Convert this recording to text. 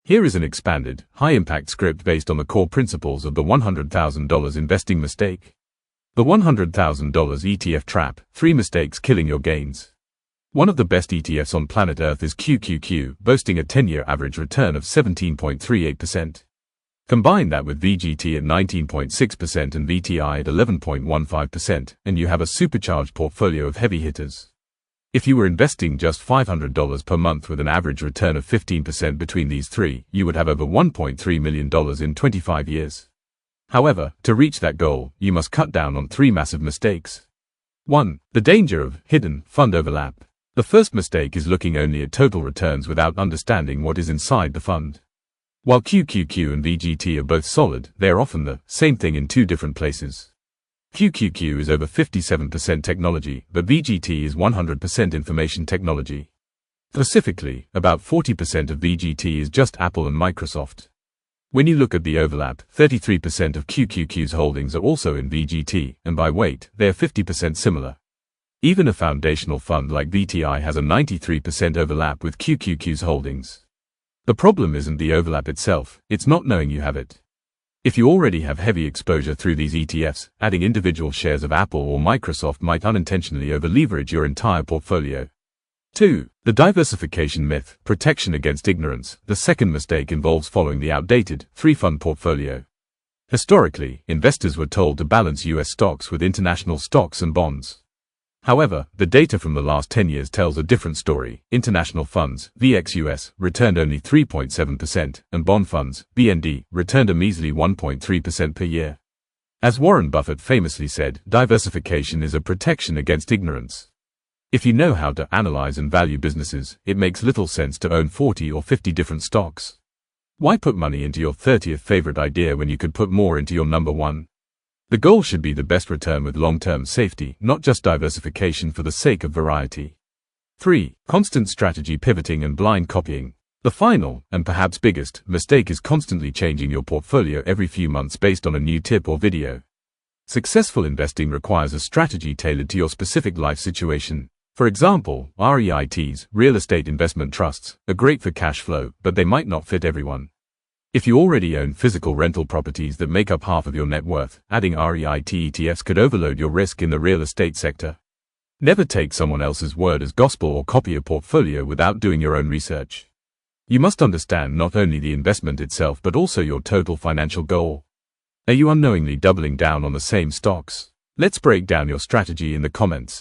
Here is an expanded, high-impact script based on the core principles of the $100,000 investing mistake. The $100,000 ETF trap, 3 mistakes killing your gains. One of the best ETFs on planet Earth is QQQ, boasting a 10-year average return of 17.38%. Combine that with VGT at 19.6% and VTI at 11.15%, and you have a supercharged portfolio of heavy hitters. If you were investing just $500 per month with an average return of 15% between these three, you would have over $1.3 million in 25 years. However, to reach that goal, you must cut down on 3 massive mistakes. 1. The danger of hidden fund overlap. The first mistake is looking only at total returns without understanding what is inside the fund. While QQQ and VGT are both solid, they are often the same thing in 2 different places. QQQ is over 57% technology, but VGT is 100% information technology. Specifically, about 40% of VGT is just Apple and Microsoft. When you look at the overlap, 33% of QQQ's holdings are also in VGT, and by weight, they are 50% similar. Even a foundational fund like VTI has a 93% overlap with QQQ's holdings. The problem isn't the overlap itself, it's not knowing you have it. If you already have heavy exposure through these ETFs, adding individual shares of Apple or Microsoft might unintentionally over-leverage your entire portfolio. 2. The diversification myth, protection against ignorance. The second mistake involves following the outdated 3-fund portfolio. Historically, investors were told to balance US stocks with international stocks and bonds. However, the data from the last 10 years tells a different story. International funds, VXUS, returned only 3.7%, and bond funds, BND, returned a measly 1.3% per year. As Warren Buffett famously said, diversification is a protection against ignorance. If you know how to analyze and value businesses, it makes little sense to own 40 or 50 different stocks. Why put money into your 30th favorite idea when you could put more into your number 1? The goal should be the best return with long-term safety, not just diversification for the sake of variety. 3. Constant strategy pivoting and blind copying. The final, and perhaps biggest, mistake is constantly changing your portfolio every few months based on a new tip or video. Successful investing requires a strategy tailored to your specific life situation. For example, REITs, real estate investment trusts, are great for cash flow, but they might not fit everyone. If you already own physical rental properties that make up half of your net worth, adding REIT ETFs could overload your risk in the real estate sector. Never take someone else's word as gospel or copy a portfolio without doing your own research. You must understand not only the investment itself but also your total financial goal. Are you unknowingly doubling down on the same stocks? Let's break down your strategy in the comments.